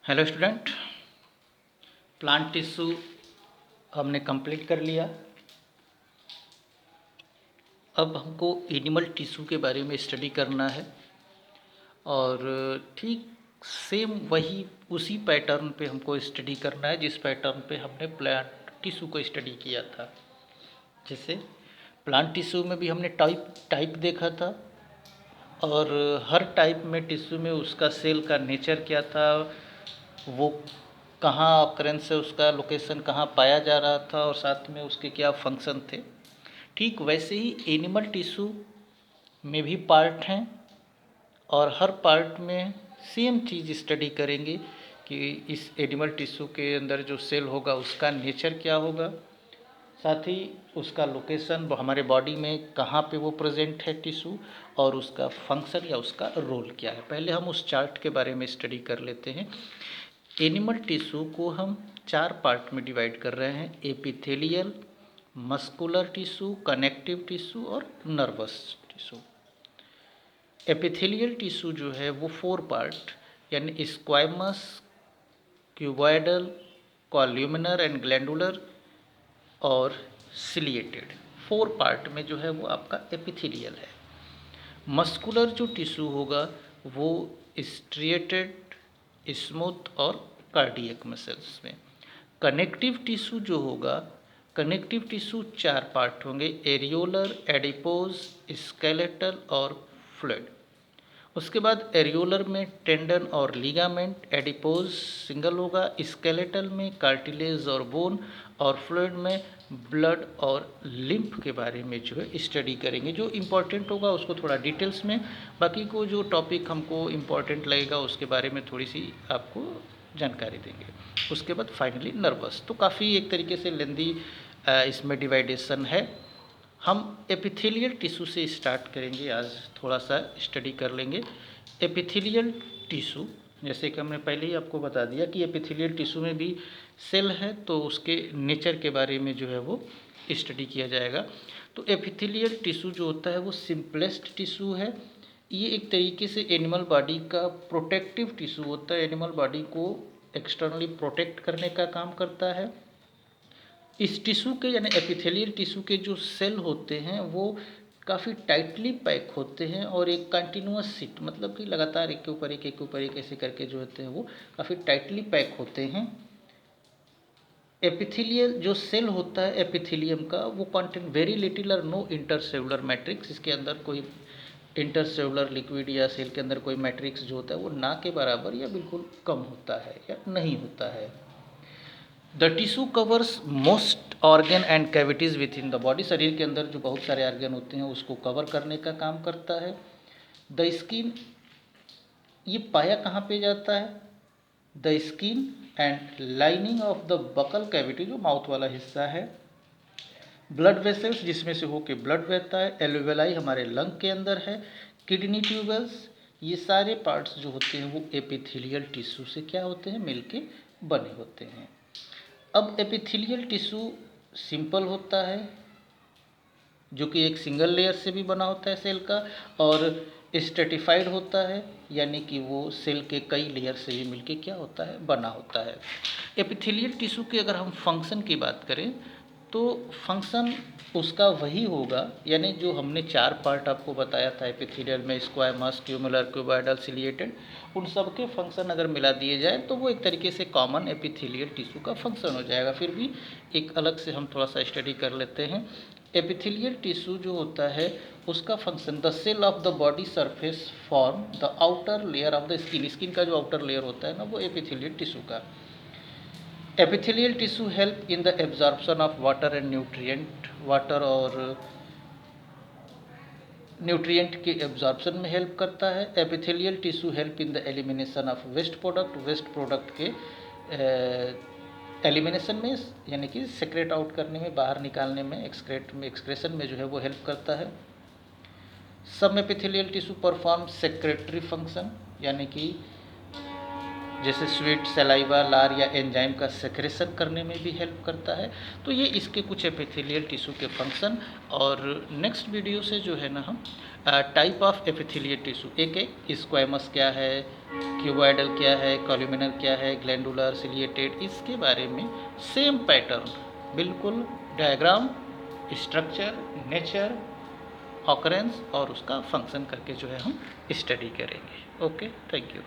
Hello student, plant tissue हमने complete कर लिया। अब हमको एनिमल टिश्यू के बारे में स्टडी करना है और ठीक सेम वही उसी पैटर्न पे हमको स्टडी करना है जिस पैटर्न पे हमने प्लांट टिश्यू को स्टडी किया था। जैसे प्लांट टिश्यू में भी हमने टाइप देखा था और हर टाइप में टिश्यू में उसका सेल का नेचर क्या था, वो कहाँ ऑकरेंस से उसका लोकेशन कहाँ पाया जा रहा था और साथ में उसके क्या फंक्शन थे। ठीक वैसे ही एनिमल टिश्यू में भी पार्ट हैं और हर पार्ट में सेम चीज़ स्टडी करेंगे कि इस एनिमल टिश्यू के अंदर जो सेल होगा उसका नेचर क्या होगा, साथ ही उसका लोकेशन हमारे बॉडी में कहाँ पे वो प्रेजेंट है टिश्यू और उसका फंक्शन या उसका रोल क्या है। पहले हम उस चार्ट के बारे में स्टडी कर लेते हैं। एनिमल टिश्यू को हम 4 पार्ट में डिवाइड कर रहे हैं: epithelial, muscular tissue, connective tissue और नर्वस टिश्यू। एपिथेलियल टिश्यू जो है वो 4 पार्ट यानी squamous, cuboidal, columnar and glandular और सिलिएटेड, 4 पार्ट में जो है वो आपका एपिथेलियल है। मस्कुलर जो टिश्यू होगा वो स्ट्रिएटेड, स्मूथ और कार्डियक मसल्स में। कनेक्टिव टिश्यू जो होगा, कनेक्टिव टिश्यू 4 पार्ट होंगे: एरियोलर, एडिपोज, स्केलेटल और फ्लूइड। उसके बाद एरियोलर में टेंडन और लिगामेंट, एडिपोज सिंगल होगा, स्केलेटल में कार्टिलेज और बोन और फ्लूइड में ब्लड और लिम्फ के बारे में जो है स्टडी करेंगे। जो इम्पोर्टेंट होगा उसको थोड़ा डिटेल्स में, बाकी को जो टॉपिक हमको इम्पोर्टेंट लगेगा उसके बारे में थोड़ी सी आपको जानकारी देंगे। उसके बाद फाइनली नर्वस। तो काफ़ी एक तरीके से लेंदी इसमें डिवाइडेशन है। हम एपिथेलियल टिश्यू से स्टार्ट करेंगे, आज थोड़ा सा स्टडी कर लेंगे। एपिथेलियल टिश्यू जैसे कि हमने पहले ही आपको बता दिया कि एपिथेलियल टिश्यू में भी सेल है, तो उसके नेचर के बारे में जो है वो स्टडी किया जाएगा। तो एपिथेलियल टिश्यू जो होता है वो सिंपलेस्ट टिश्यू है। ये एक तरीके से एनिमल बॉडी का प्रोटेक्टिव टिश्यू होता है, एनिमल बॉडी को एक्सटर्नली प्रोटेक्ट करने का काम करता है। इस टिश्यू के यानी एपिथेलियल टिश्यू के जो सेल होते हैं वो काफ़ी टाइटली पैक होते हैं और एक कंटिन्यूअस सीट, मतलब कि लगातार एक के ऊपर एक, एक के ऊपर एक ऐसे करके जो होते हैं वो काफ़ी टाइटली पैक होते हैं। एपिथेलियल जो सेल होता है एपिथेलियम का वो कंटेन वेरी लिटिल और नो इंटरसेलुलर मैट्रिक्स। इसके अंदर कोई इंटरसेलुलर लिक्विड या सेल के अंदर कोई मैट्रिक्स जो होता है वो ना के बराबर या बिल्कुल कम होता है या नहीं होता है। The tissue covers most organ and cavities with in the body. शरीर के अंदर जो बहुत सारे ऑर्गन होते हैं उसको कवर करने का काम करता है। द स्किन, ये पाया कहाँ पे जाता है? The skin and lining of the buccal cavity, जो माउथ वाला हिस्सा है। ब्लड वेसल्स, जिसमें से होके ब्लड बहता है। एल्वेलाई हमारे लंग के अंदर है। किडनी ट्यूबल्स, ये सारे पार्ट्स जो होते हैं वो एपिथेलियल टिश्यू से क्या होते हैं? मिलके बने होते हैं। अब एपिथेलियल टिश्यू सिंपल होता है जो कि एक सिंगल लेयर से भी बना होता है सेल का, और स्ट्रेटिफाइड होता है यानी कि वो सेल के कई लेयर से भी मिलके क्या होता है? बना होता है। एपिथेलियल टिश्यू की अगर हम फंक्शन की बात करें तो फंक्शन उसका वही होगा, यानी जो हमने 4 पार्ट आपको बताया था एपिथेलियल में, स्क्वायमस, ट्यूमुलर, क्यूबॉइडल, सिलिएटेड, उन सब के फंक्शन अगर मिला दिए जाए तो वो एक तरीके से कॉमन एपिथेलियल टिश्यू का फंक्शन हो जाएगा। फिर भी एक अलग से हम थोड़ा सा स्टडी कर लेते हैं। एपिथेलियल टिश्यू जो होता है उसका function, the cell of the body surface form the outer layer of the skin. Skin का जो आउटर लेयर होता है ना वो एपिथेलियल टिश्यू का। Epithelial tissue help in the absorption of water and nutrient, water और न्यूट्रिएंट के absorption में हेल्प करता है। Epithelial tissue help in the elimination of waste product, waste product के एलिमिनेशन में यानी कि सेक्रेट आउट करने में, बाहर निकालने में, एक्सक्रेशन में जो है वो हेल्प करता है। Some epithelial tissue perform secretory function, यानी कि जैसे स्वीट, सलाइवा, लार या एंजाइम का सेक्रेशन करने में भी हेल्प करता है। तो ये इसके कुछ एपिथेलियल टिश्यू के फंक्शन, और नेक्स्ट वीडियो से जो है ना हम टाइप ऑफ एपिथेलियल टिश्यू, एक स्क्वैमस क्या है, क्यूबॉइडल क्या है, कॉल्यूमिनर क्या है, ग्लैंडुलर, सिलिएटेड, इसके बारे में सेम पैटर्न, बिल्कुल डायग्राम, स्ट्रक्चर, नेचर, ऑकरेंस और उसका फंक्शन करके जो है हम स्टडी करेंगे। Okay, thank you.